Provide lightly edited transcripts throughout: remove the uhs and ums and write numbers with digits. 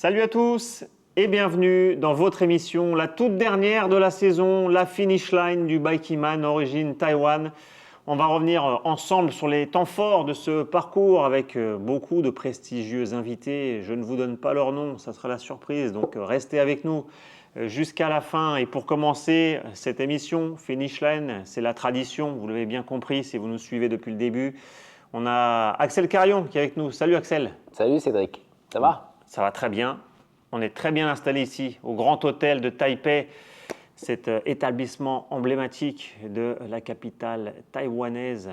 Salut à tous et bienvenue dans votre émission, la toute dernière de la saison, la finish line du Bikeman, origine Taïwan. On va revenir ensemble sur les temps forts de ce parcours avec beaucoup de prestigieux invités. Je ne vous donne pas leur nom, ça sera la surprise, donc restez avec nous jusqu'à la fin. Et pour commencer cette émission, finish line, c'est la tradition, vous l'avez bien compris si vous nous suivez depuis le début. On a Axel Carion qui est avec nous. Salut Axel. Salut Cédric, ça va? Ça va très bien. On est très bien installé ici au Grand Hôtel de Taipei, cet établissement emblématique de la capitale taïwanaise,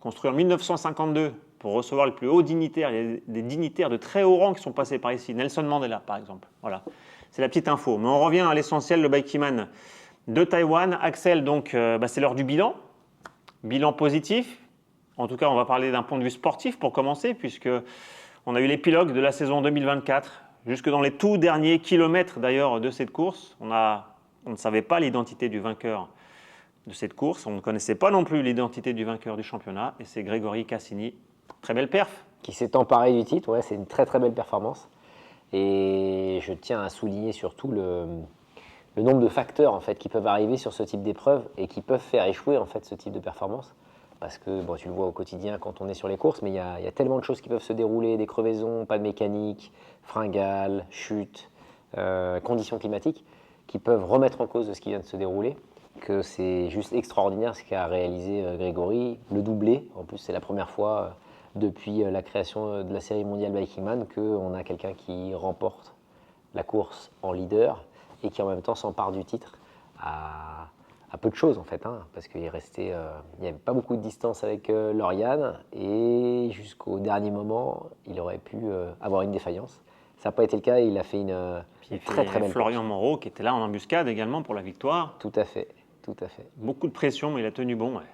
construit en 1952 pour recevoir les plus hauts dignitaires. Il y a des dignitaires de très haut rang qui sont passés par ici. Nelson Mandela, par exemple. Voilà, c'est la petite info. Mais on revient à l'essentiel, le Bikeman de Taïwan. Axel, donc, c'est l'heure du bilan. Bilan positif. En tout cas, on va parler d'un point de vue sportif pour commencer, puisque on a eu l'épilogue de la saison 2024. Jusque dans les tout derniers kilomètres d'ailleurs de cette course, on ne savait pas l'identité du vainqueur de cette course. On ne connaissait pas non plus l'identité du vainqueur du championnat. Et c'est Grégory Cassini. Très belle perf. Qui s'est emparé du titre, ouais, c'est une très très belle performance. Et je tiens à souligner surtout le nombre de facteurs en fait, qui peuvent arriver sur ce type d'épreuve et qui peuvent faire échouer en fait, ce type de performance. Parce que bon, tu le vois au quotidien quand on est sur les courses, mais il y a tellement de choses qui peuvent se dérouler, des crevaisons, pas de mécanique, fringales, chutes, conditions climatiques, qui peuvent remettre en cause ce qui vient de se dérouler, que c'est juste extraordinaire ce qu'a réalisé Grégory, le doublé. En plus, c'est la première fois depuis la création de la série mondiale Bikeman qu'on a quelqu'un qui remporte la course en leader et qui en même temps s'empare du titre à peu de choses en fait, parce qu'il restait, il n'y avait pas beaucoup de distance avec Lauriane et jusqu'au dernier moment, il aurait pu avoir une défaillance. Ça n'a pas été le cas et il a fait une très très belle Florian course. Moreau qui était là en embuscade également pour la victoire. Tout à fait, tout à fait. Beaucoup de pression, mais il a tenu bon. Ouais.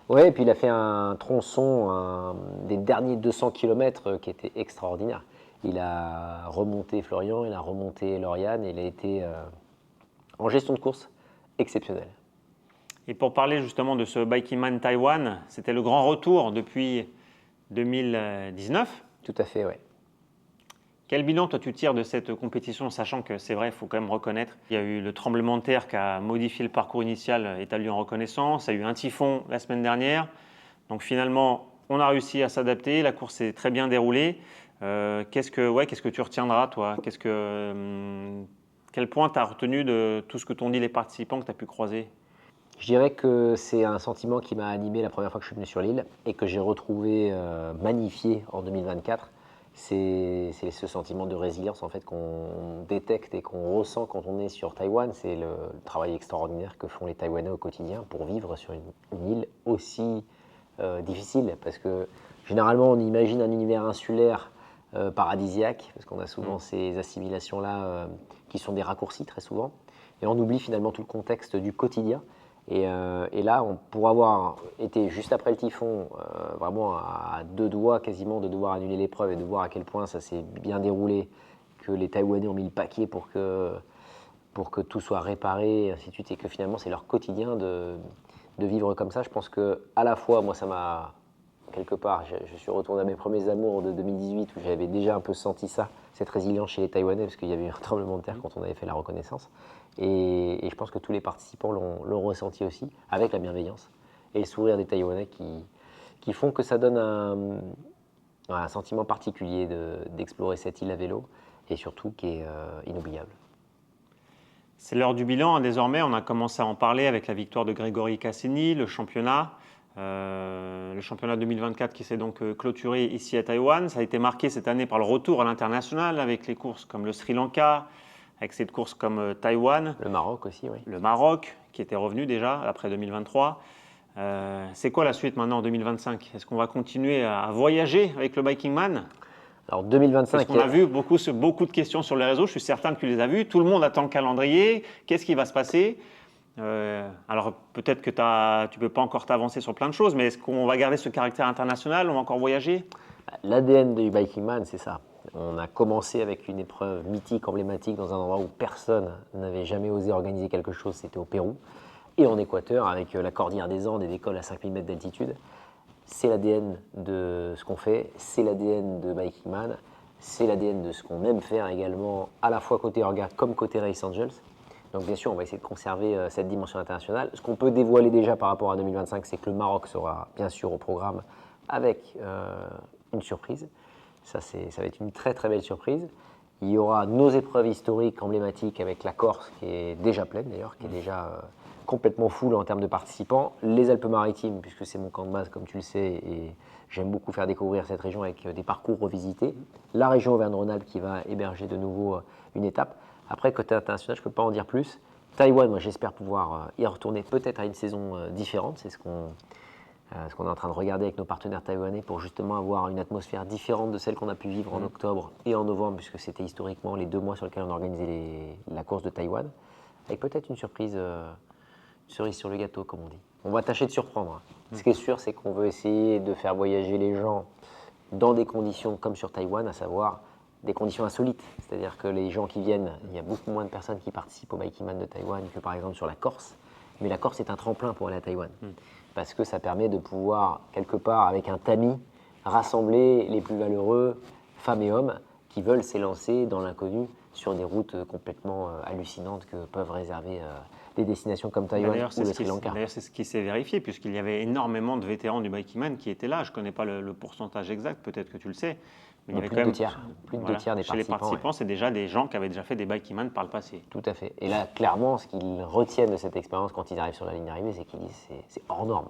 Ouais, et puis il a fait un tronçon des derniers 200 km qui était extraordinaire. Il a remonté Florian, il a remonté Lauriane et il a été en gestion de course exceptionnel. Et pour parler justement de ce Bikeman Taïwan, c'était le grand retour depuis 2019. Tout à fait, ouais. Quel bilan toi tu tires de cette compétition, sachant que c'est vrai, il faut quand même reconnaître, il y a eu le tremblement de terre qui a modifié le parcours initial établi en reconnaissance, il y a eu un typhon la semaine dernière, donc finalement on a réussi à s'adapter, la course s'est très bien déroulée. Qu'est-ce que tu retiendras toi? Quel point tu as retenu de tout ce que t'ont dit les participants que tu as pu croiser? Je dirais que c'est un sentiment qui m'a animé la première fois que je suis venu sur l'île et que j'ai retrouvé magnifié en 2024. C'est ce sentiment de résilience en fait qu'on détecte et qu'on ressent quand on est sur Taïwan. C'est le travail extraordinaire que font les Taïwanais au quotidien pour vivre sur une île aussi difficile. Parce que généralement on imagine un univers insulaire paradisiaque, parce qu'on a souvent ces assimilations-là qui sont des raccourcis très souvent. Et on oublie finalement tout le contexte du quotidien. Et là, pour avoir été juste après le typhon, vraiment à deux doigts quasiment de devoir annuler l'épreuve et de voir à quel point ça s'est bien déroulé, que les Taïwanais ont mis le paquet pour que tout soit réparé, et ainsi de suite, et que finalement c'est leur quotidien de vivre comme ça. Je pense que à la fois, moi ça m'a, quelque part, je suis retourné à mes premiers amours de 2018 où j'avais déjà un peu senti ça, cette résilience chez les Taïwanais, parce qu'il y avait eu un tremblement de terre quand on avait fait la reconnaissance. Et je pense que tous les participants l'ont ressenti aussi, avec la bienveillance et le sourire des Taïwanais qui font que ça donne un sentiment particulier d'explorer cette île à vélo et surtout qui est inoubliable. C'est l'heure du bilan, désormais on a commencé à en parler avec la victoire de Grégory Cassini, le championnat 2024 qui s'est donc clôturé ici à Taïwan. Ça a été marqué cette année par le retour à l'international avec les courses comme le Sri Lanka, avec cette course comme Taïwan. Le Maroc aussi, oui. Le Maroc qui était revenu déjà après 2023. C'est quoi la suite maintenant en 2025? Est-ce qu'on va continuer à voyager avec le Biking Man? Alors 2025. Parce qu'on a vu beaucoup de questions sur les réseaux, je suis certain que tu les as vues. Tout le monde attend le calendrier. Qu'est-ce qui va se passer? Alors peut-être que tu ne peux pas encore t'avancer sur plein de choses, mais est-ce qu'on va garder ce caractère international? On va encore voyager? L'ADN du Biking Man, c'est ça. On a commencé avec une épreuve mythique, emblématique, dans un endroit où personne n'avait jamais osé organiser quelque chose, c'était au Pérou. Et en Équateur, avec la cordillère des Andes et des cols à 5000 mètres d'altitude. C'est l'ADN de ce qu'on fait, c'est l'ADN de Bikeman. C'est l'ADN de ce qu'on aime faire également, à la fois côté Orga comme côté Race Angels. Donc bien sûr, on va essayer de conserver cette dimension internationale. Ce qu'on peut dévoiler déjà par rapport à 2025, c'est que le Maroc sera bien sûr au programme avec une surprise. Ça va être une très très belle surprise. Il y aura nos épreuves historiques emblématiques avec la Corse, qui est déjà pleine d'ailleurs, qui est déjà complètement full en termes de participants. Les Alpes-Maritimes, puisque c'est mon camp de base, comme tu le sais, et j'aime beaucoup faire découvrir cette région avec des parcours revisités. La région Auvergne-Rhône-Alpes qui va héberger de nouveau une étape. Après, côté international, je ne peux pas en dire plus. Taïwan, moi j'espère pouvoir y retourner peut-être à une saison différente. C'est ce qu'on est en train de regarder avec nos partenaires taïwanais pour justement avoir une atmosphère différente de celle qu'on a pu vivre en octobre et en novembre, puisque c'était historiquement les 2 mois sur lesquels on organisait la course de Taïwan. Avec peut-être une surprise, cerise sur le gâteau, comme on dit. On va tâcher de surprendre. Ce qui est sûr, c'est qu'on veut essayer de faire voyager les gens dans des conditions comme sur Taïwan, à savoir des conditions insolites. C'est-à-dire que les gens qui viennent, il y a beaucoup moins de personnes qui participent au Bikeman de Taïwan que par exemple sur la Corse. Mais la Corse est un tremplin pour aller à Taïwan. Parce que ça permet de pouvoir, quelque part, avec un tamis, rassembler les plus valeureux, femmes et hommes, qui veulent s'élancer dans l'inconnu sur des routes complètement hallucinantes que peuvent réserver des destinations comme Taïwan ou le Sri Lanka. D'ailleurs, c'est ce qui s'est vérifié, puisqu'il y avait énormément de vétérans du Bikeman qui étaient là. Je ne connais pas le pourcentage exact, peut-être que tu le sais. Mais il y avait plus de 2 tiers. Plus de 2 tiers des participants. Chez les participants, c'est déjà des gens qui avaient déjà fait des Bikeman par le passé. Tout à fait. Et là, clairement, ce qu'ils retiennent de cette expérience quand ils arrivent sur la ligne d'arrivée, c'est qu'ils disent c'est hors norme.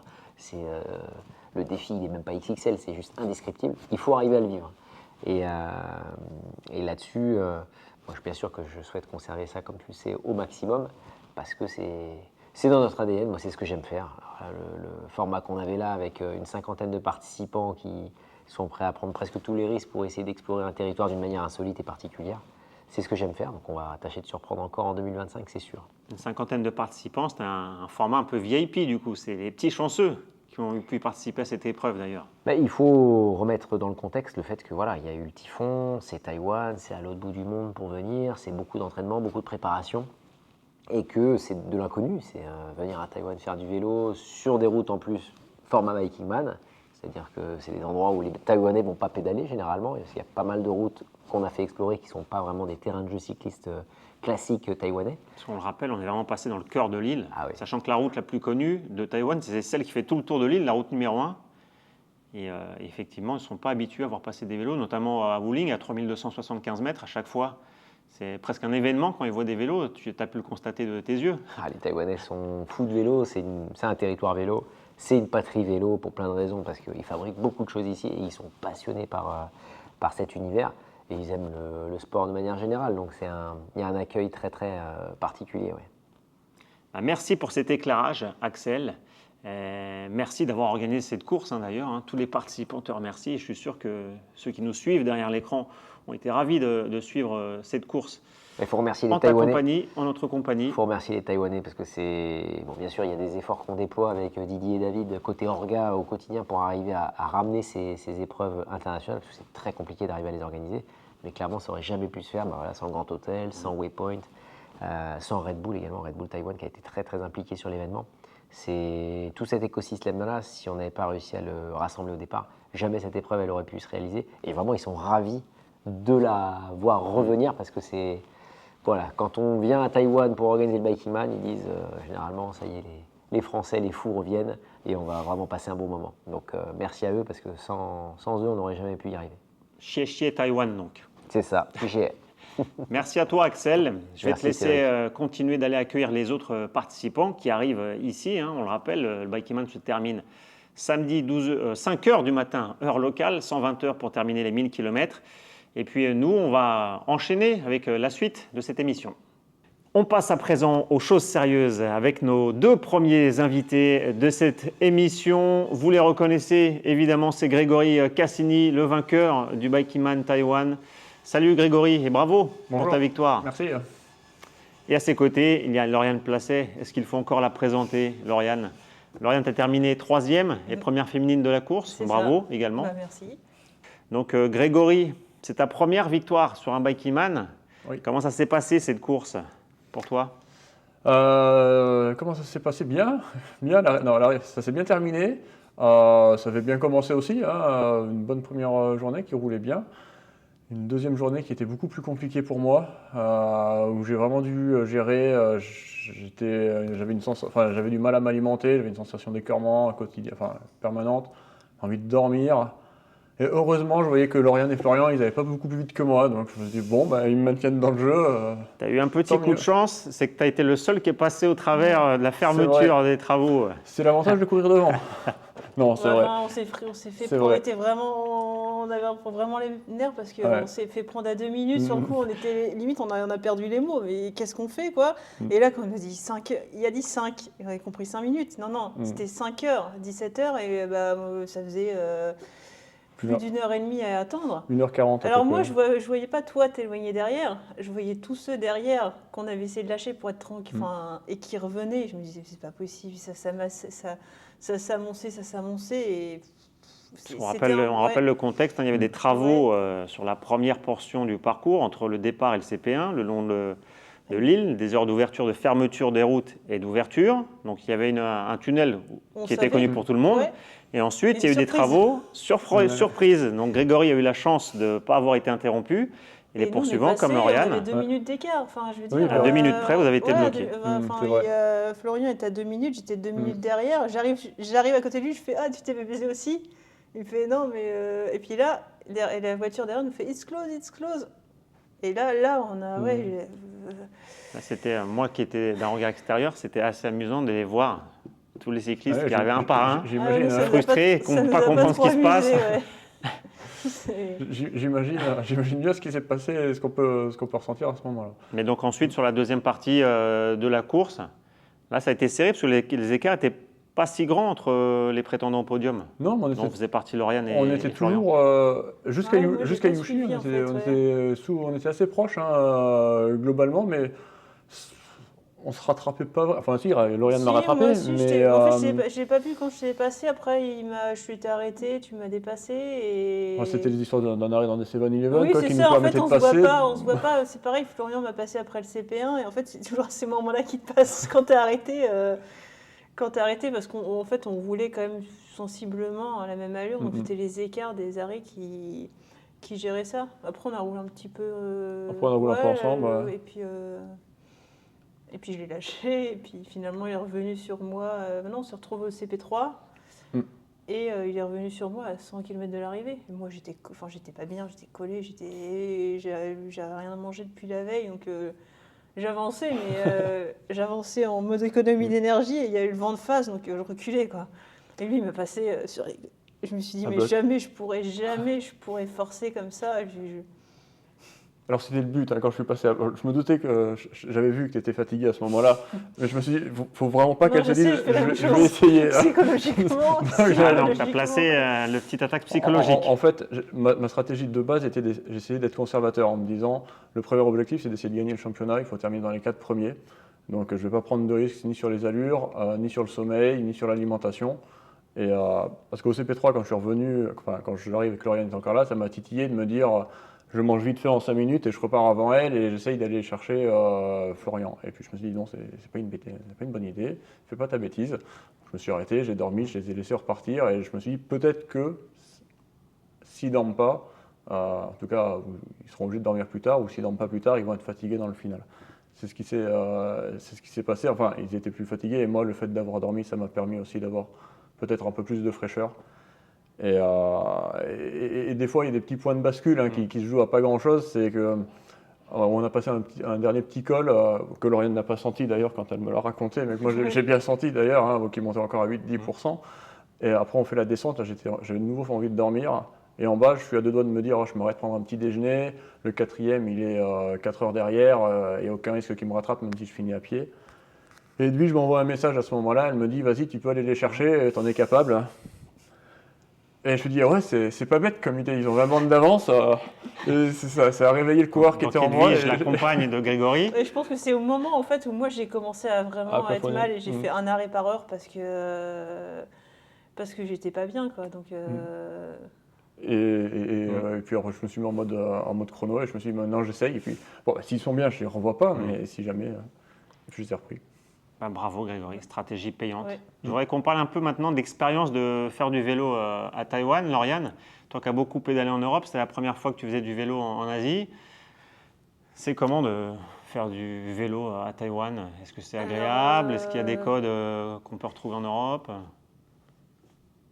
Le défi, il n'est même pas XXL, c'est juste indescriptible. Il faut arriver à le vivre. Et là-dessus, moi, bien sûr que je souhaite conserver ça, comme tu le sais, au maximum, parce que c'est dans notre ADN. Moi, c'est ce que j'aime faire. Alors là, le format qu'on avait là, avec une 50aine de participants qui sont prêts à prendre presque tous les risques pour essayer d'explorer un territoire d'une manière insolite et particulière, c'est ce que j'aime faire. Donc, on va tâcher de surprendre encore en 2025, c'est sûr. Une 50aine de participants, c'est un format un peu VIP, du coup. C'est les petits chanceux qui ont pu participer à cette épreuve, d'ailleurs. Il faut remettre dans le contexte le fait que voilà, il y a eu le typhon, c'est Taïwan, c'est à l'autre bout du monde pour venir, c'est beaucoup d'entraînement, beaucoup de préparation, et que c'est de l'inconnu. C'est venir à Taïwan faire du vélo sur des routes en plus format Bikingman, c'est-à-dire que c'est des endroits où les Taïwanais ne vont pas pédaler généralement, parce qu'il y a pas mal de routes qu'on a fait explorer qui ne sont pas vraiment des terrains de jeu cyclistes classiques taïwanais. Parce qu'on le rappelle, on est vraiment passé dans le cœur de l'île, Ah oui. Sachant que la route la plus connue de Taïwan, c'est celle qui fait tout le tour de l'île, la route numéro 1. Et effectivement, ils ne sont pas habitués à voir passer des vélos, notamment à Wuling, à 3275 mètres à chaque fois. C'est presque un événement quand ils voient des vélos, tu as pu le constater de tes yeux. Les Taïwanais sont fous de vélo, c'est un territoire vélo, c'est une patrie vélo pour plein de raisons, parce qu'ils fabriquent beaucoup de choses ici et ils sont passionnés par cet univers et ils aiment le sport de manière générale, donc il y a un accueil très très particulier. Ouais. Merci pour cet éclairage, Axel. Merci d'avoir organisé cette course d'ailleurs. Tous les participants te remercient et je suis sûr que ceux qui nous suivent derrière l'écran ont été ravis de suivre cette course. Il faut remercier les en Taïwanais. Ta compagnie, en notre compagnie. Il faut remercier les Taïwanais parce que bien sûr, il y a des efforts qu'on déploie avec Didier et David côté Orga au quotidien pour arriver à ramener ces épreuves internationales parce que c'est très compliqué d'arriver à les organiser. Mais clairement, ça n'aurait jamais pu se faire sans Grand Hôtel, sans Waypoint, sans Red Bull également, Red Bull Taïwan qui a été très très impliqué sur l'événement. C'est tout cet écosystème-là, si on n'avait pas réussi à le rassembler au départ, jamais cette épreuve elle aurait pu se réaliser. Et vraiment, ils sont ravis de la voir revenir parce que c'est... Voilà, quand on vient à Taïwan pour organiser le Bikingman, ils disent généralement, ça y est, les Français, les fous reviennent et on va vraiment passer un bon moment. Donc merci à eux parce que sans eux, on n'aurait jamais pu y arriver. Chier Taïwan donc. C'est ça, j'ai... Merci à toi Axel. Je vais te laisser continuer d'aller accueillir les autres participants qui arrivent ici. On le rappelle, le Bikingman se termine samedi 5h du matin, heure locale, 120 heures pour terminer les 1000 km. Et puis nous, on va enchaîner avec la suite de cette émission. On passe à présent aux choses sérieuses avec nos 2 premiers invités de cette émission. Vous les reconnaissez évidemment, c'est Grégory Cassini, le vainqueur du Bikingman Taïwan. Salut Grégory et bravo pour ta victoire. Merci. Et à ses côtés, il y a Lauriane Placet. Est-ce qu'il faut encore la présenter, Lauriane? Lauriane, tu as terminé 3e et première féminine de la course. Bravo également. Merci. Donc Grégory, c'est ta première victoire sur un Bikingman. Oui. Comment ça s'est passé cette course pour toi? Comment ça s'est passé? Bien. Ça s'est bien terminé. Ça avait bien commencé aussi. Une bonne première journée qui roulait bien. Une deuxième journée qui était beaucoup plus compliquée pour moi, où j'ai vraiment dû gérer. J'avais du mal à m'alimenter, j'avais une sensation d'écœurement permanente, envie de dormir. Et heureusement, je voyais que Lauriane et Florian, ils n'avaient pas beaucoup plus vite que moi, donc je me suis dit, bon, bah, ils me maintiennent dans le jeu. Tu as eu un petit Tant coup mieux. de chance, c'est que tu as été le seul qui est passé au travers de la fermeture des travaux. C'est l'avantage de courir devant. Non, c'est vrai. Enfin, on s'est fait C'est prendre, vrai. on avait vraiment les nerfs parce qu'on Ouais. s'est fait prendre à 2 minutes. Sur le coup, on était limite, on a perdu les mots. Mais qu'est-ce qu'on fait, quoi? Et là, quand on a dit 5 heures, il a dit 5, on avait compris 5 minutes. Non, c'était 5 heures, 17 heures, et bah, ça faisait plus d'une heure et demie à attendre. 1h40. Alors moi, je voyais pas toi t'éloigner derrière. Je voyais tous ceux derrière qu'on avait essayé de lâcher pour être tranquille, et qui revenaient. Je me disais, c'est pas possible, ça s'amonçait. Et On rappelle le contexte, hein, il y avait des travaux sur la première portion du parcours, entre le départ et le CP1, le long de l'île, des heures d'ouverture, de fermeture des routes et d'ouverture. Donc il y avait un tunnel qui était connu pour tout le monde. Ouais. Et ensuite, Une il y a eu des surprise. travaux surprise. Donc Grégory a eu la chance de ne pas avoir été interrompu. Et les nous, on est poursuivants, passé, comme on Lauriane, avait 2 minutes d'écart. Enfin, je veux Oui, dire, à 2 minutes près, vous avez été bloqué. c'est vrai. Florian était à 2 minutes, j'étais 2 minutes derrière. J'arrive à côté de lui, je fais, ah, tu t'es fait baiser aussi? Il me fait, non, mais. Et puis là, la voiture derrière nous fait, it's close. Et là, on a. c'était moi qui étais d'un regard extérieur, c'était assez amusant de les voir, tous les cyclistes Ouais, qui arrivaient un par un, J'imagine. frustrés, qui n'ont pas comprendre ce qui se passe. J'imagine bien ce qui s'est passé et ce qu'on peut ressentir à ce moment-là. Mais donc ensuite, sur la deuxième partie de la course, là, ça a été serré parce que les écarts n'étaient pas si grands entre les prétendants au podium. Non, mais Donc faisait partie Lauriane et on était Florian. toujours jusqu'à moi, j'ai pas Yushi, suivi, en fait, on était assez proches globalement, mais on se rattrapait pas. Enfin, si, Lauriane m'a rattrapé, moi aussi, mais en fait, je l'ai pas vu quand je t'ai passé. Après, je suis arrêté, tu m'as dépassé. Et... c'était les histoires d'un arrêt dans des 7-Eleven Oui, quoi, c'est qui ça. nous En fait, permettait de on passer. se voit pas. C'est pareil, Florian m'a passé après le CP1. Et en fait, c'est toujours à ces moments-là qui te passent quand t'es arrêté. Parce qu'en fait, on voulait quand même sensiblement à la même allure. Donc, c'était les écarts des arrêts qui géraient ça. Après, on a roulé un petit peu. Après, on a roulé un peu ensemble. Ouais. Et puis je l'ai lâché, et puis finalement il est revenu sur moi. Maintenant on s'est retrouvé au CP3, et il est revenu sur moi à 100 km de l'arrivée. Et moi j'étais pas bien, j'étais collée, j'avais rien mangé depuis la veille, donc j'avançais, mais j'avançais en mode économie d'énergie, et il y a eu le vent de face, donc je reculais, quoi. Et lui il me passait sur. Je me suis dit, mais jamais je pourrais forcer comme ça. Alors c'était le but, hein, quand je suis passé. Je me doutais que j'avais vu que tu étais fatigué à ce moment-là, mais je me suis dit, faut vraiment pas qu'elle te dise, je vais essayer. Psychologiquement. Donc tu as placé le petit attaque psychologique. En fait, ma stratégie de base était j'essayais d'être conservateur en me disant, le premier objectif c'est d'essayer de gagner le championnat, il faut terminer dans les 4 premiers. Donc je ne vais pas prendre de risques ni sur les allures, ni sur le sommeil, ni sur l'alimentation. Et parce qu'au CP3, quand je suis revenu, quand j'arrive et que Lauriane est encore là, ça m'a titillé de me dire, je mange vite fait en 5 minutes et je repars avant elle et j'essaye d'aller chercher Florian. Et puis je me suis dit, non, c'est pas une bonne idée, fais pas ta bêtise. Je me suis arrêté, j'ai dormi, je les ai laissés repartir et je me suis dit, peut-être que s'ils dorment pas, en tout cas, ils seront obligés de dormir plus tard, ou s'ils dorment pas plus tard, ils vont être fatigués dans le final. C'est ce qui s'est passé. Enfin, ils étaient plus fatigués et moi, le fait d'avoir dormi, ça m'a permis aussi d'avoir peut-être un peu plus de fraîcheur. Et des fois, il y a des petits points de bascule qui se jouent à pas grand-chose. C'est que on a passé un dernier petit col que Lauriane n'a pas senti d'ailleurs quand elle me l'a raconté, mais que moi j'ai bien senti d'ailleurs, qui montait encore à 8-10%. Et après, on fait la descente. J'avais de nouveau envie de dormir. Et en bas, je suis à 2 doigts de me dire, je m'arrête prendre un petit déjeuner. Le 4e, il est 4 heures derrière. Il n'y a aucun risque qu'il me rattrape, même si je finis à pied. Et lui, je m'envoie un message à ce moment-là. Elle me dit, vas-y, tu peux aller les chercher, t'en es capable. Et je me dis, ouais, c'est pas bête comme idée. Ils ont 20 bandes d'avance. Et ça a réveillé le coureur qui était en moi. Je l'accompagne de Grégory. Et je pense que c'est au moment en fait où moi j'ai commencé à vraiment être mal et j'ai fait un arrêt par heure parce que j'étais pas bien, quoi. Donc. Et puis après, je me suis mis en mode chrono et je me suis dit, maintenant j'essaye. Et puis, bon, s'ils sont bien, je les renvoie pas, mais si jamais, je les ai repris. Bah, bravo Grégory, stratégie payante. Ouais. Je voudrais qu'on parle un peu maintenant d'expérience de faire du vélo à Taïwan. Lauriane, toi qui as beaucoup pédalé en Europe, c'était la première fois que tu faisais du vélo en Asie. C'est comment de faire du vélo à Taïwan? Est-ce que c'est agréable? Est-ce qu'il y a des codes qu'on peut retrouver en Europe?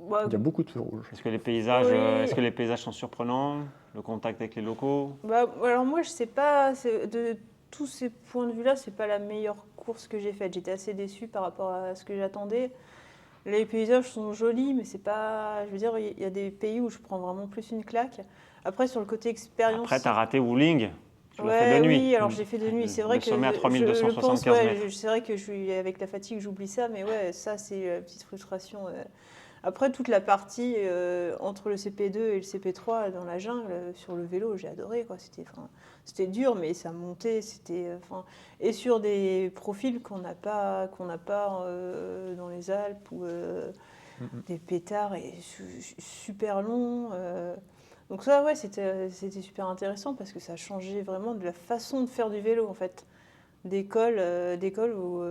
Bah, Il y a beaucoup de feux rouges. Est-ce que les paysages, Oui. est-ce que les paysages sont surprenants? Le contact avec les locaux? bah, alors moi, je sais pas, de tous ces points de vue-là, c'est pas la meilleure course que j'ai faite. J'étais assez déçue par rapport à ce que j'attendais. Les paysages sont jolis, mais c'est pas. Je veux dire, il y a des pays où je prends vraiment plus une claque. Après, sur le côté expérience. Après, tu as raté Wuling. Tu l'as Ouais, fait de nuit. oui, alors j'ai fait de nuit. C'est vrai Le que sommet à je 3275 pense, ouais, mètres. c'est vrai que je suis avec la fatigue, j'oublie ça, mais ouais, ça c'est la petite frustration. Après, toute la partie entre le CP2 et le CP3 dans la jungle, sur le vélo, j'ai adoré, quoi. C'était dur, mais ça montait, et sur des profils qu'on n'a pas dans les Alpes ou des pétards et super longs. Donc ça, ouais, c'était super intéressant parce que ça changeait vraiment de la façon de faire du vélo, en fait. D'école où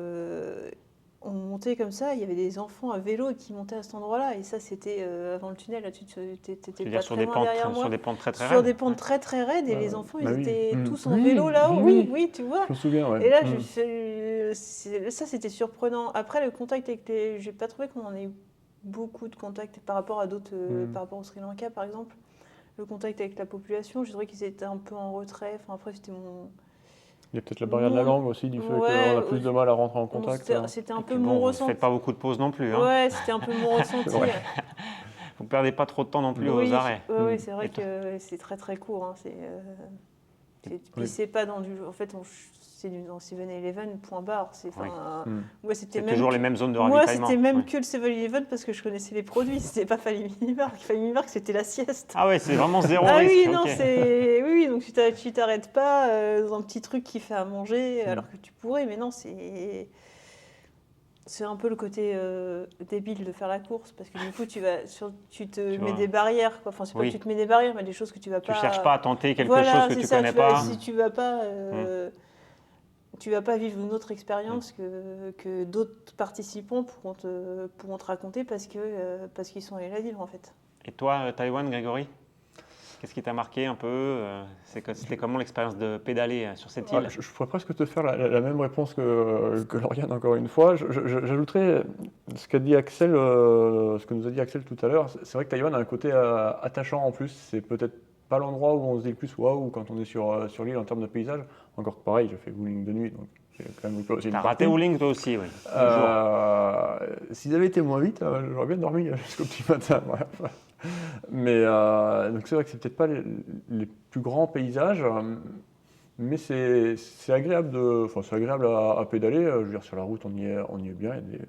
on montait comme ça, il y avait des enfants à vélo qui montaient à cet endroit-là, et ça, c'était avant le tunnel, là, t'étais C'est-à-dire pas sur très des loin pentes, derrière moi. sur des pentes très très Sur raides. des pentes très très raides, et les enfants, ils Bah oui. étaient tous en Oui, vélo là-haut. oui. Oui, tu vois. Je me souviens, ouais. Et là, ça, c'était surprenant. Après, le contact avec les... J'ai pas trouvé qu'on en ait eu beaucoup de contact par rapport à d'autres... par rapport au Sri Lanka, par exemple. Le contact avec la population, je dirais qu'ils étaient un peu en retrait. Enfin, après, c'était mon... Il y a peut-être la barrière de la langue aussi, du fait Ouais, qu'on a plus de mal à rentrer en contact. C'était un Et peu puis mon bon, vous ne ressenti. faites pas beaucoup de pauses non plus. Hein. Ouais, c'était un peu mon ressenti. vrai. Vous ne perdez pas trop de temps non plus Oui, aux arrêts. oui, c'est vrai Et toi que c'est très très court. Hein. Puis Oui. c'est pas dans du... En fait, c'est dans 7-Eleven, point barre. Oui. Moi, c'était C'est même toujours que- les mêmes zones de Moi, ravitaillement. c'était même Ouais. que le 7-Eleven parce que je connaissais les produits. C'était pas Family Mart. Family Mart, c'était la sieste. Ah ouais, c'est vraiment zéro Ah risque. oui, non, ok. Oui, donc tu t'arrêtes pas dans un petit truc qui fait à manger, alors que tu pourrais, mais non, c'est un peu le côté débile de faire la course, parce que du coup, tu te mets vois. des barrières, quoi. Enfin, c'est pas Oui. que tu te mets des barrières, mais des choses que tu vas Tu pas... ne cherches pas à tenter quelque Voilà, chose que c'est tu ça, connais pas. Si tu vas pas... Tu vas pas vivre une autre expérience que d'autres participants pourront te raconter parce qu'ils sont allés la vivre, en fait. Et toi, Taïwan, Grégory, qu'est-ce qui t'a marqué un peu? C'était comment l'expérience de pédaler sur cette île? Je pourrais presque te faire la même réponse que Lauriane, encore une fois. J'ajouterais ce qu'a dit Axel, ce que nous a dit Axel tout à l'heure. C'est vrai que Taïwan a un côté attachant en plus. C'est peut-être pas l'endroit où on se dit le plus waouh quand on est sur l'île en termes de paysage. Encore que pareil, j'ai fait bowling de nuit, donc j'ai quand même loupé aussi une T'as partie. raté Wuling toi aussi, oui. Un jour. S'ils avaient été moins vite, j'aurais bien dormi jusqu'au petit matin. Bref. Mais donc c'est vrai que c'est peut-être pas les plus grands paysages, mais c'est agréable c'est agréable à pédaler. Je veux dire, sur la route, on y est bien. Il y a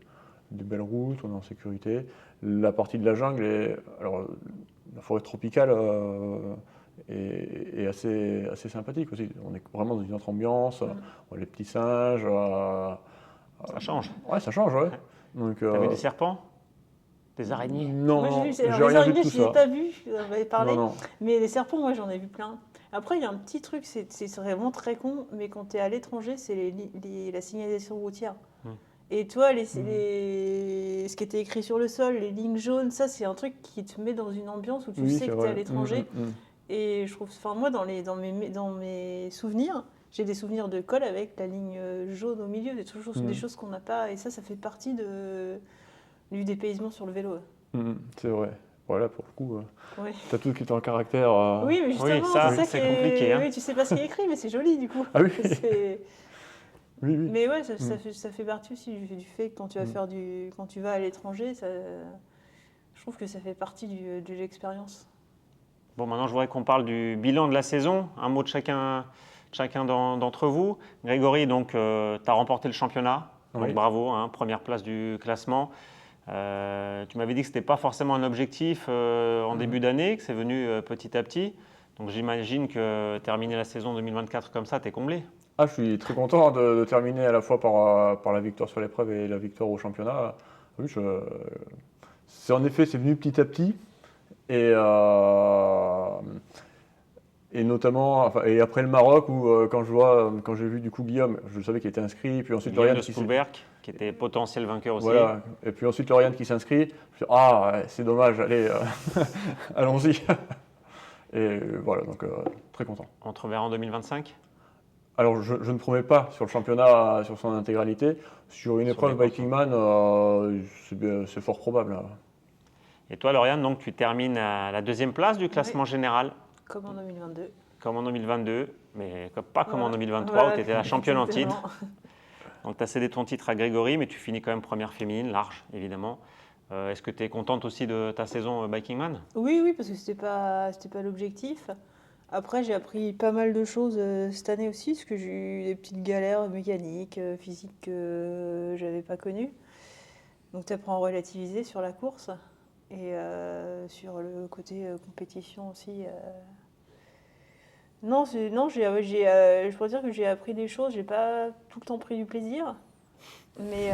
des belles routes, on est en sécurité. La partie de la jungle alors la forêt tropicale est assez sympathique aussi. On est vraiment dans une autre ambiance. On a les petits singes. Ça change. Ouais, ça change, ouais. Donc, T'as vu des serpents? Des araignées? Non, Moi, non, j'ai j'ai vu, rien les vu de araignées, tout je les ai ça. pas vues, j'en avais parlé. Non, non. Mais les serpents, moi, j'en ai vu plein. Après, il y a un petit truc, c'est vraiment très con, mais quand tu es à l'étranger, c'est la signalisation routière. Et toi, ce qui était écrit sur le sol, les lignes jaunes, ça, c'est un truc qui te met dans une ambiance où tu Oui, sais c'est que tu es vrai. à l'étranger. Et je trouve, moi, dans mes souvenirs, j'ai des souvenirs de col avec la ligne jaune au milieu, des choses qu'on n'a pas. Et ça fait partie du dépaysement sur le vélo. C'est vrai. Voilà, pour le coup, Oui. t'as tout qui est en caractère. Oui, mais justement, ça, c'est ça c'est qui est compliqué, hein. Oui, tu sais pas ce qui est écrit, mais c'est joli du coup. Ah oui. Oui, oui. Mais ouais, ça fait partie aussi du fait que quand tu vas quand tu vas à l'étranger, je trouve que ça fait partie de l'expérience. Bon, maintenant, je voudrais qu'on parle du bilan de la saison. Un mot de chacun d'entre vous. Grégory, donc, tu as remporté le championnat. Donc, Oui. bravo, hein, première place du classement. Tu m'avais dit que ce n'était pas forcément un objectif en début d'année, que c'est venu petit à petit. Donc, j'imagine que terminer la saison 2024 comme ça, tu es comblé. Ah, je suis très content de terminer à la fois par la victoire sur l'épreuve et la victoire au championnat. Oui, c'est venu petit à petit. Et Et notamment, et après le Maroc, où quand j'ai vu du coup Guillaume, je savais qu'il était inscrit, puis ensuite Guillaume Lauriane de Spoelberg, qui était potentiel vainqueur aussi. Voilà, et puis ensuite Lauriane qui s'inscrit. Je me suis dit, ah, ouais, c'est dommage, allez, allons-y. Et voilà, donc très content. On te reverra en 2025 ? Alors, je ne promets pas sur le championnat sur son intégralité. Sur une Sur épreuve des Viking Man, c'est fort probable. Et toi, Lauriane, donc tu termines à la 2e place du classement général, Comme en 2022. comme en 2022, mais pas comme en Voilà. 2023 Voilà, où tu étais la championne en exactement. titre. Donc tu as cédé ton titre à Grégory, mais tu finis quand même première féminine, large évidemment. Est-ce que tu es contente aussi de ta saison Viking Man ? Oui, parce que c'était pas l'objectif. Après, j'ai appris pas mal de choses cette année aussi, parce que j'ai eu des petites galères mécaniques, physiques que j'avais pas connues. Donc, tu apprends à relativiser sur la course et sur le côté compétition aussi. Non, je pourrais dire que j'ai appris des choses. J'ai pas tout le temps pris du plaisir, mais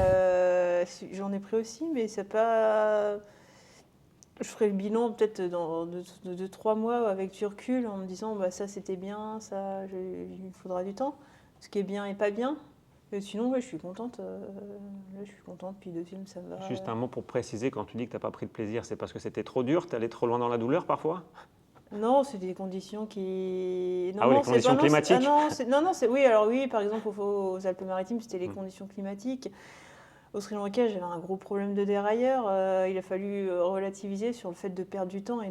j'en ai pris aussi, mais c'est pas. Je ferai le bilan peut-être dans 2-3 mois avec du recul en me disant bah, ça c'était bien, il me faudra du temps. Ce qui est bien et pas bien. Et sinon, je suis contente. Là, je suis contente, puis 2e, ça me va. Juste un mot pour préciser, quand tu dis que tu n'as pas pris de plaisir, c'est parce que c'était trop dur, tu es allé trop loin dans la douleur parfois ? Non, c'est des conditions qui. Non, Ah oui, non, les conditions climatiques. Oui, par exemple, aux Alpes-Maritimes, c'était les conditions climatiques. Au Sri Lanka, j'avais un gros problème de dérailleur. Il a fallu relativiser sur le fait de perdre du temps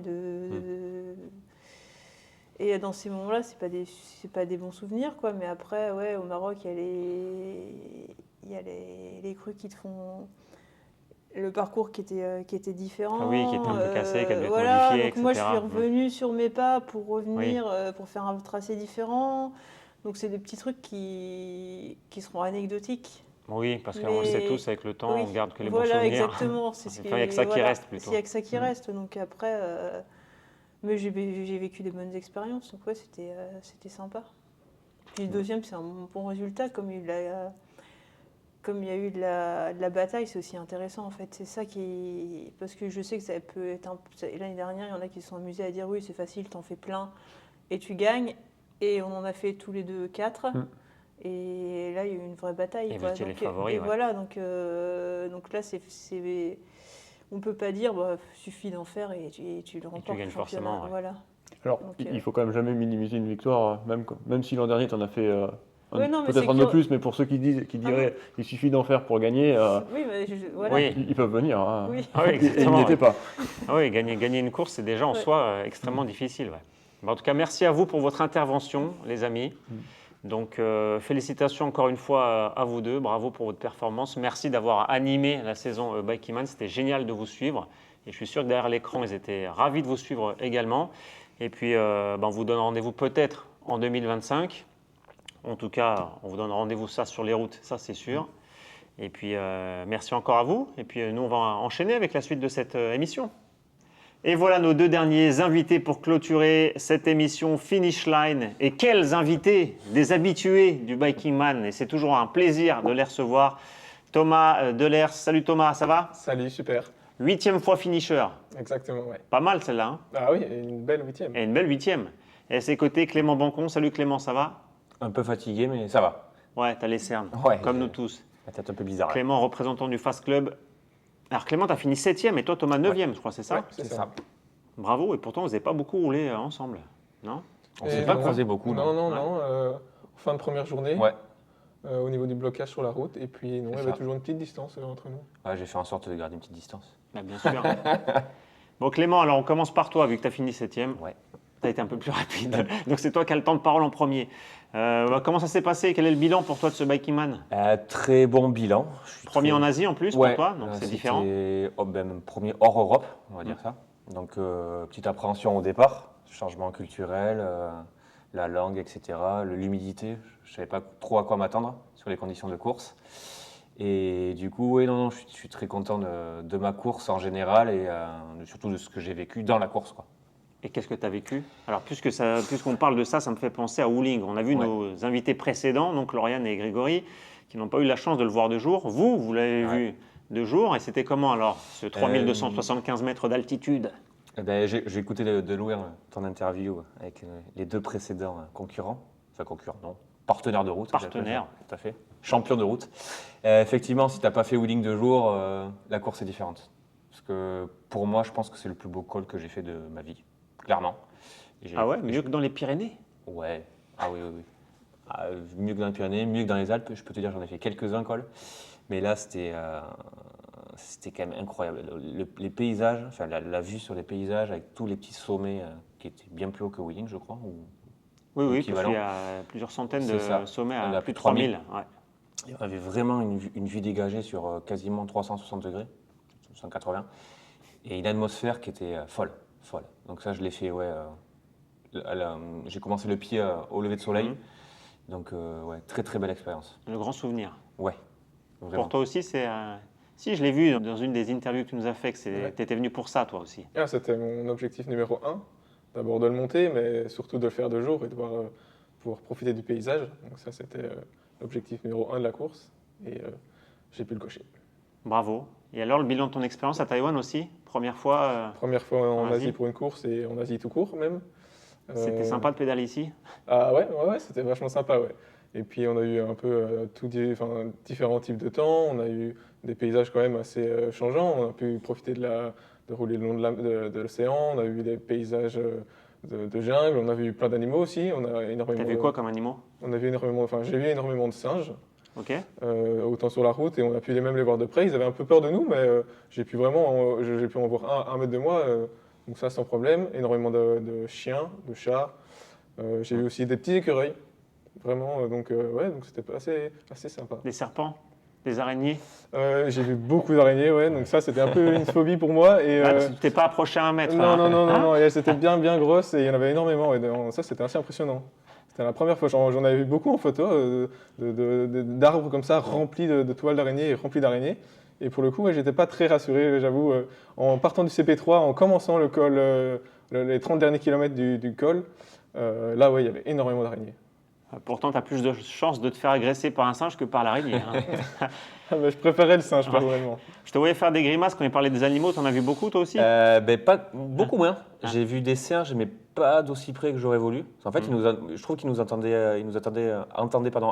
et dans ces moments-là, c'est pas des bons souvenirs, quoi. Mais après, ouais, au Maroc, il y a les crues qui te font le parcours qui était différent. Ah oui, qui était un peu cassé, qui a dû être voilà, modifié, donc etc. moi, je suis revenue sur mes pas pour revenir, pour faire un tracé différent. Donc, c'est des petits trucs qui seront anecdotiques. Oui, parce qu'on le sait tous, avec le temps, Oui, on garde que les bons voilà, souvenirs. exactement. C'est Il n'y a que ça qui reste plutôt. Il n'y a que ça qui reste. Donc après, mais j'ai vécu des bonnes expériences. Donc ouais, c'était sympa. Puis le 2e, c'est un bon résultat. Comme il y a eu de la bataille, c'est aussi intéressant en fait. C'est ça qui. Parce que je sais que ça peut être l'année dernière, il y en a qui se sont amusés à dire oui, c'est facile, t'en fais plein et tu gagnes. Et on en a fait tous les deux 4. Et là, il y a eu une vraie bataille. Et vous étiez les favoris. Voilà, donc là, on ne peut pas dire, suffit d'en faire et tu le remportes. tu gagnes forcément. Ouais. Voilà. Alors, Donc, il ne faut quand même jamais minimiser une victoire, même si l'an dernier, tu en as fait peut-être un c'est de plus, mais pour ceux qui diraient qu'il suffit d'en faire pour gagner, voilà. ils peuvent venir. Hein. Oui. Ah oui, Ils n'y exactement. étaient pas. Ah oui, gagner une course, c'est déjà en soi extrêmement difficile. Ouais. En tout cas, merci à vous pour votre intervention, les amis. Donc, félicitations encore une fois à vous deux. Bravo pour votre performance. Merci d'avoir animé la saison Viking Man. C'était génial de vous suivre. Et je suis sûr que derrière l'écran, ils étaient ravis de vous suivre également. Et puis, on vous donne rendez-vous peut-être en 2025. En tout cas, on vous donne rendez-vous ça sur les routes, ça c'est sûr. Et puis, merci encore à vous. Et puis, nous, on va enchaîner avec la suite de cette émission. Et voilà nos 2 derniers invités pour clôturer cette émission Finish Line. Et quels invités, des habitués du Viking Man. Et c'est toujours un plaisir de les recevoir. Thomas Delers, salut Thomas, ça va ? Salut, super. 8e fois finisher. Exactement, ouais. Pas mal celle-là. Hein ? Ah oui, une belle 8e. Et une belle 8e. Et à ses côtés, Clément Bancon. Salut Clément, ça va ? Un peu fatigué, mais ça va. Ouais, t'as les cernes, Ouais, comme nous tous. La tête un peu bizarre. Clément, représentant du Fast Club. Alors Clément, t'as fini 7e et toi Thomas 9e, je crois, c'est ça ? Ouais, c'est ça. Bravo, et pourtant vous n'avez pas beaucoup roulé ensemble, non ? On ne s'est pas croisé beaucoup. Non. Fin de première journée, Ouais. au niveau du blocage sur la route. Et puis, non, il y avait ça. toujours une petite distance entre nous. Ouais, j'ai fait en sorte de garder une petite distance. Bah, bien sûr. Bon Clément, alors on commence par toi, vu que tu as fini 7e. Ouais. Tu as été un peu plus rapide. Donc c'est toi qui as le temps de parole en premier. Comment ça s'est passé ? Quel est le bilan pour toi de ce Viking Man ? Très bon bilan. Je suis Premier en Asie en plus Ouais, pour toi, donc c'est différent. Premier hors Europe, on va dire ça. Donc, petite appréhension au départ, changement culturel, la langue, etc., l'humidité. Je ne savais pas trop à quoi m'attendre sur les conditions de course. Et du coup, je suis très content de ma course en général et surtout de ce que j'ai vécu dans la course, quoi. Et qu'est-ce que tu as vécu ? Alors, puisqu'on parle de ça, ça me fait penser à Wuling. On a vu nos invités précédents, donc Lauriane et Grégory, qui n'ont pas eu la chance de le voir de jour. Vous l'avez vu de jour. Et c'était comment alors, ce 3275 mètres d'altitude ? J'ai écouté de loin ton interview avec les 2 précédents concurrents. Enfin, concurrents, non. Partenaires de route. Partenaires. Tout à fait. Champion de route. Effectivement, si tu n'as pas fait wheeling 2 jours, la course est différente. Parce que pour moi, je pense que c'est le plus beau col que j'ai fait de ma vie. Clairement. Ah ouais, mieux que dans les Pyrénées? Ouais. Ah oui, oui, oui. Mieux que dans les Pyrénées, mieux que dans les Alpes. Je peux te dire, j'en ai fait quelques-uns cols. Mais là, c'était quand même incroyable. Les paysages, enfin la vue sur les paysages avec tous les petits sommets qui étaient bien plus hauts que Wheeling, je crois. Oui, parce équivalent. qu'il y a plusieurs centaines C'est de ça. sommets Il y en à a plus de 3000. 3000. Ouais. Il y avait vraiment une vue dégagée sur quasiment 360 degrés, 180, et une atmosphère qui était folle, folle. Donc ça, je l'ai fait, ouais. J'ai commencé le pied au lever de soleil, donc ouais, très très belle expérience. Le grand souvenir. Ouais, vraiment. Pour toi aussi, c'est... Si, je l'ai vu dans une des interviews que tu nous as fait, que Ouais. tu étais venu pour ça, toi aussi. Ah, c'était mon objectif numéro 1. D'abord de le monter, mais surtout de le faire de jour et de pouvoir profiter du paysage. Donc ça, c'était l'objectif numéro 1 de la course. Et j'ai pu le cocher. Bravo. Et alors, le bilan de ton expérience à Taïwan aussi? Première fois, Première fois en En Asie. Asie pour une course et en Asie tout court même. c'était sympa de pédaler ici? Ah ouais, c'était vachement sympa, ouais. Et puis on a eu un peu différents types de temps, on a eu des paysages quand même assez changeants, on a pu profiter de rouler le long de l'océan, on a vu des paysages de jungle, on a vu plein d'animaux aussi, on a énormément. T'as vu quoi comme animaux? On a vu énormément, enfin j'ai vu énormément de singes, Ok. autant sur la route et on a pu même les voir de près. Ils avaient un peu peur de nous, mais j'ai pu en voir un mètre de moi, donc ça sans problème. Énormément de chiens, de chats. J'ai vu aussi des petits écureuils, vraiment. Donc c'était assez sympa. Des serpents? Des araignées? J'ai vu beaucoup d'araignées, ouais. Donc ça c'était un peu une phobie pour moi. Et, Tu t'es pas approché à 1 mètre? non, hein. non, et elles étaient bien grosses et il y en avait énormément. Ouais. Donc, ça c'était assez impressionnant. C'était la première fois, j'en avais vu beaucoup en photo, d'arbres comme ça remplis de toiles d'araignées et remplis d'araignées. Et pour le coup, ouais, j'étais pas très rassuré, j'avoue. En partant du CP3, en commençant le col, les 30 derniers kilomètres du col, là, ouais, il y avait énormément d'araignées. Pourtant, tu as plus de chances de te faire agresser par un singe que par l'araignée. hein. Ah, bah, je préférais le singe, personnellement. Je te voyais faire des grimaces quand il parlait des animaux. Tu en as vu beaucoup, toi aussi? Pas, beaucoup moins. J'ai vu des singes, mais pas d'aussi près que j'aurais voulu. En fait, je trouve qu'ils nous attendaient,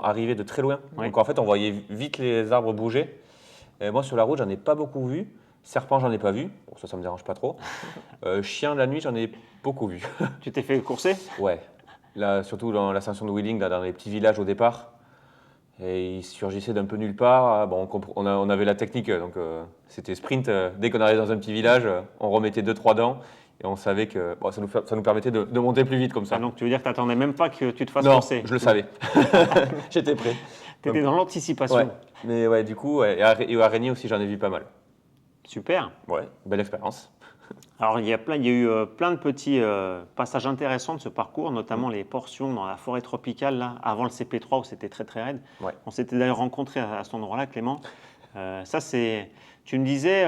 arriver de très loin. Oui. Donc en fait, on voyait vite les arbres bouger. Et moi, sur la route, j'en ai pas beaucoup vu. Serpent, j'en ai pas vu. Bon, ça me dérange pas trop. Chien, la nuit, j'en ai beaucoup vu. Tu t'es fait courser? Ouais. Là, surtout dans l'ascension de Wheeling, là, dans les petits villages au départ. Et ils surgissaient d'un peu nulle part. Bon, on avait la technique, donc c'était sprint. Dès qu'on arrivait dans un petit village, on remettait 2-3 dents. Et on savait que bon, ça nous permettait de monter plus vite comme ça. Ah, donc tu veux dire que tu n'attendais même pas que tu te fasses Non, courser? je le savais. J'étais prêt. Tu étais dans l'anticipation. Ouais. Mais ouais, du coup, ouais, et aux araignées aussi, j'en ai vu pas mal. Super. Ouais, belle expérience. Alors, il y a eu plein de petits passages intéressants de ce parcours, notamment les portions dans la forêt tropicale, là, avant le CP3, où c'était très très raide. Ouais. On s'était d'ailleurs rencontrés à cet endroit-là, Clément. Tu me disais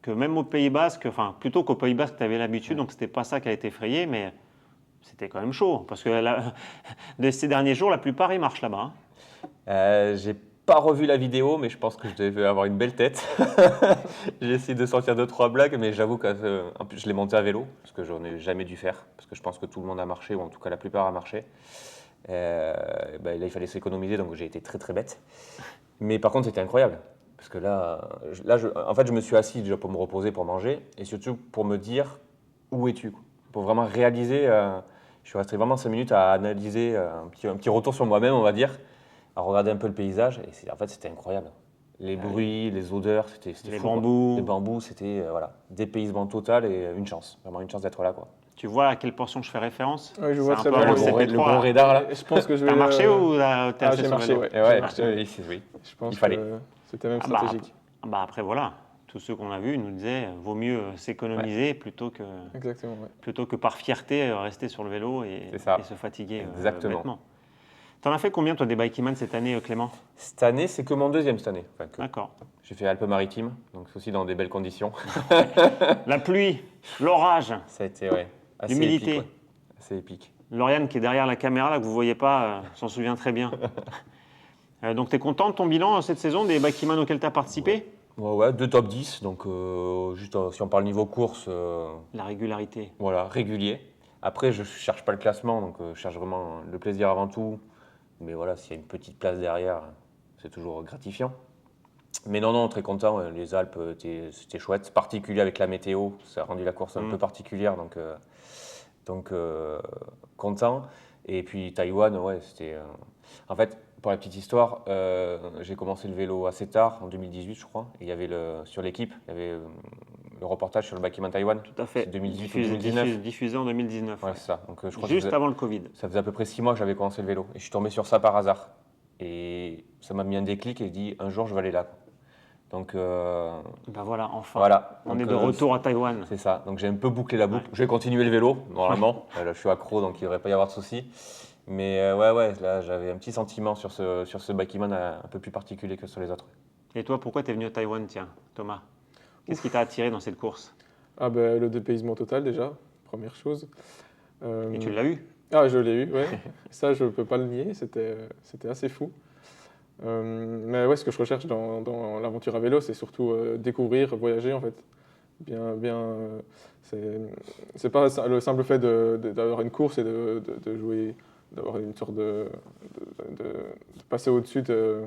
que même au Pays Basque, enfin plutôt qu'au Pays Basque, tu avais l'habitude, donc c'était pas ça qui a été effrayé, mais c'était quand même chaud. Parce que de ces derniers jours, la plupart, ils marchent là-bas. hein. J'ai pas revu la vidéo, mais je pense que je devais avoir une belle tête. J'ai essayé de sortir 2-3 blagues, mais j'avoue que en plus, je l'ai monté à vélo, parce que j'en ai jamais dû faire, parce que je pense que tout le monde a marché, ou en tout cas la plupart a marché. Là, il fallait s'économiser, donc j'ai été très très bête. Mais par contre, c'était incroyable. Parce que en fait, je me suis assis déjà pour me reposer, pour manger, et surtout pour me dire où es-tu, quoi. Pour vraiment réaliser. Je suis resté vraiment 5 minutes à analyser un petit retour sur moi-même, on va dire, à regarder un peu le paysage. Et en fait, c'était incroyable. Les bruits, les odeurs, c'était Les fou, quoi. bambous. Les bambous, c'était dépaysement total et une chance, vraiment une chance d'être là, quoi. Tu vois à quelle portion je fais référence? Oui, je vois C'est très un peu bien. avant Le CP3, le gros là. radar, là. Je pense que je vais. T'as marché ou t'es resté j'ai sur marché, vélo? ouais. Et ouais, J'ai marché. oui. Je pense Il fallait. que c'était même Ah bah, stratégique. Après voilà, tous ceux qu'on a vus nous disaient vaut mieux s'économiser plutôt Exactement, ouais. par fierté rester sur le vélo C'est ça. et se fatiguer Exactement. bêtement. T'en as fait combien toi des Bikeman cette année, Clément? Cette année, c'est que mon deuxième cette année. Enfin, D'accord. j'ai fait Alpes-Maritimes, donc c'est aussi dans des belles conditions. La pluie, l'orage, Ça a été assez l'humidité. épique. Ouais. Assez épique. Lauriane qui est derrière la caméra là que vous voyez pas s'en souvient très bien. Donc tu es content de ton bilan cette saison des Bikeman auxquels tu as participé? Ouais, 2 top 10, donc juste si on parle niveau course, La régularité. voilà, régulier. Après, je ne cherche pas le classement, donc je cherche vraiment le plaisir avant tout. Mais voilà, s'il y a une petite place derrière, c'est toujours gratifiant. Mais non, très content. Les Alpes, c'était chouette. Particulier avec la météo, ça a rendu la course un peu particulière, donc content. Et puis Taïwan, ouais, c'était. En fait, pour la petite histoire, j'ai commencé le vélo assez tard, en 2018, je crois. Et il y avait sur l'équipe, il y avait le reportage sur le Bakiman Taïwan. Tout à fait. C'est 2018 ou 2019. Diffusé en 2019. Ouais, ouais. c'est ça. Donc, je crois que Juste avant le Covid. ça faisait à peu près 6 mois que j'avais commencé le vélo. Et je suis tombé sur ça par hasard. Et ça m'a mis un déclic et je dis un jour je vais aller là, quoi. Donc Ben voilà, enfin. voilà. On Donc, est de retour à Taïwan. c'est ça. Donc j'ai un peu bouclé la boucle. Je vais continuer le vélo, normalement. Là, je suis accro, donc il ne devrait pas y avoir de souci. Mais ouais, là j'avais un petit sentiment sur ce Bakiman un peu plus particulier que sur les autres. Et toi, pourquoi tu es venu à Taïwan, tiens, Thomas? Qu'est-ce qui t'a attiré dans cette course? Ah ben, le dépaysement total déjà, première chose. Et tu l'as eu? Ah, je l'ai eu, ouais. Ça, je ne peux pas le nier, c'était assez fou. Mais ouais, ce que je recherche dans l'aventure à vélo, c'est surtout découvrir, voyager en fait. C'est pas le simple fait d'avoir une course et de jouer, d'avoir une sorte de passer au-dessus de.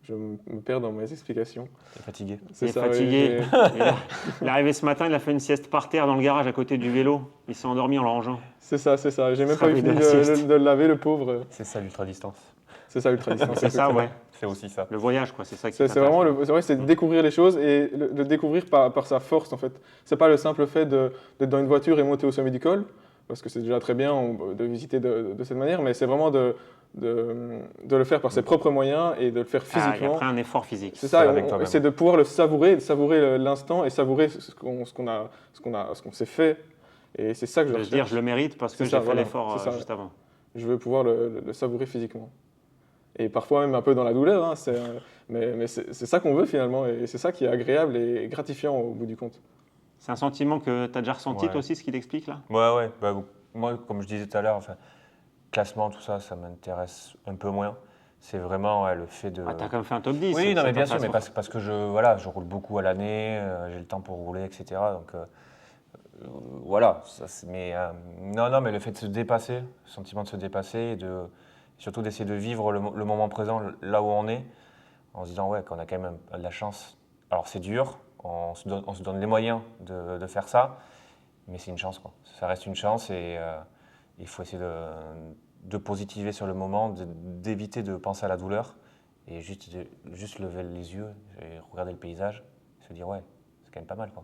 Je me perds dans mes explications. T'es fatigué? Il est ça, fatigué. ouais, Il est arrivé ce matin, il a fait une sieste par terre dans le garage à côté du vélo. Il s'est endormi en le rangeant. c'est ça. J'ai même Ça pas eu fait fini de la sieste. de le laver, le pauvre. C'est ça l'ultra-distance. C'est ça, ultra distance. C'est ça, ouais. C'est aussi ça. Le voyage, quoi. C'est ça qui C'est t'intéresse. vraiment c'est de découvrir les choses et le découvrir par sa force en fait. C'est pas le simple fait d'être dans une voiture et monter au sommet du col, parce que c'est déjà très bien de visiter de cette manière, mais c'est vraiment de le faire par ses propres moyens et de le faire Ah, il y a physiquement. après un effort physique. C'est ça, avec toi-même. c'est de pouvoir le savourer, de savourer l'instant et savourer ce qu'on s'est fait. Et c'est ça que je De se dire, recherche. je le mérite parce que C'est j'ai ça, fait voilà, l'effort c'est ça. juste avant. Je veux pouvoir le savourer physiquement. Et parfois même un peu dans la douleur, hein, mais c'est ça qu'on veut finalement, et c'est ça qui est agréable et gratifiant au bout du compte. C'est un sentiment que tu as déjà ressenti, Ouais. toi aussi, ce qu'il explique là? Ouais. Bah, moi, comme je disais tout à l'heure, enfin, classement, tout ça, ça m'intéresse un peu moins. C'est vraiment le fait de. Ah, tu as quand même fait un top 10. Oui, non, ça mais bien sûr, t'intéresse mais parce que je roule beaucoup à l'année, j'ai le temps pour rouler, etc. Donc voilà. Mais non, mais le fait de se dépasser, le sentiment de se dépasser, et surtout d'essayer de vivre le moment présent là où on est, en se disant ouais, qu'on a quand même de la chance. Alors c'est dur, on se donne les moyens de faire ça, mais c'est une chance, quoi. Ça reste une chance et il faut essayer de positiver sur le moment, d'éviter de penser à la douleur et juste lever les yeux et regarder le paysage, se dire ouais, c'est quand même pas mal, quoi.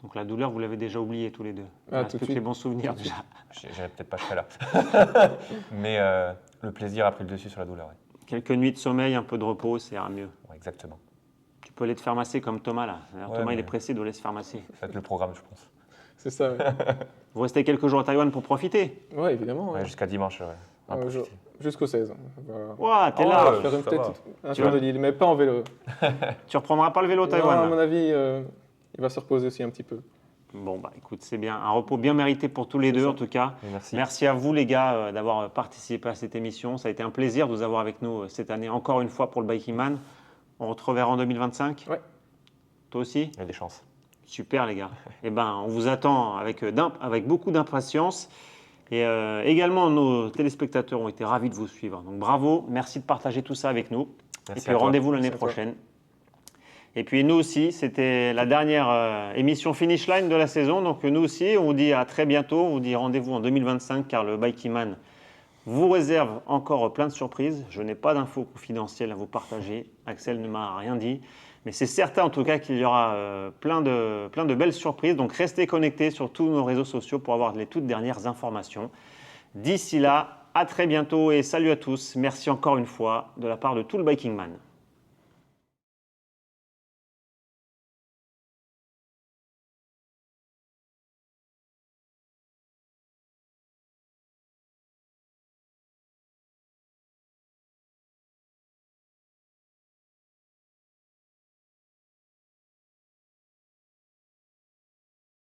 Donc la douleur, vous l'avez déjà oubliée tous les deux. Ah, Il tout reste de plus que suite. les bons souvenirs déjà. J'irai peut-être pas jusqu'à là. Mais le plaisir a pris le dessus sur la douleur. Ouais. Quelques nuits de sommeil, un peu de repos, ça ira mieux. Ouais, exactement. Tu peux aller te faire masser comme Thomas là. D'ailleurs, Ouais, Thomas, il mais- est pressé de aller se faire masser. Ça va être le programme, je pense. C'est ça, ouais. Vous restez quelques jours à Taïwan pour profiter. Ouais, évidemment. Ouais, Ouais. jusqu'à dimanche, ouais. On va profiter. Jusqu'au 16. On va Ouah, t'es Oh, là. ouais. faire une ça tête, va. un Tu tour vas- de l'île, mais pas en vélo. Tu reprendras pas le vélo au Non, à Taïwan mon là. avis, il va se reposer aussi un petit peu. Bon, bah écoute, c'est bien. Un repos bien mérité pour tous les deux en tout cas. Merci. Merci à vous les gars d'avoir participé à cette émission. Ça a été un plaisir de vous avoir avec nous cette année, encore une fois pour le Biking Man. On te reverra en 2025. Ouais. Toi aussi? Il y a des chances. Super les gars. Eh ben, on vous attend avec beaucoup d'impatience. Et également, nos téléspectateurs ont été ravis de vous suivre. Donc bravo, merci de partager tout ça avec nous. Merci Et puis à toi. rendez-vous l'année Merci à toi. prochaine. Et puis nous aussi, c'était la dernière émission Finish Line de la saison. Donc nous aussi, on vous dit à très bientôt. On vous dit rendez-vous en 2025 car le Biking Man vous réserve encore plein de surprises. Je n'ai pas d'infos confidentielles à vous partager. Axel ne m'a rien dit. Mais c'est certain en tout cas qu'il y aura plein de belles surprises. Donc restez connectés sur tous nos réseaux sociaux pour avoir les toutes dernières informations. D'ici là, à très bientôt et salut à tous. Merci encore une fois de la part de tout le Biking Man.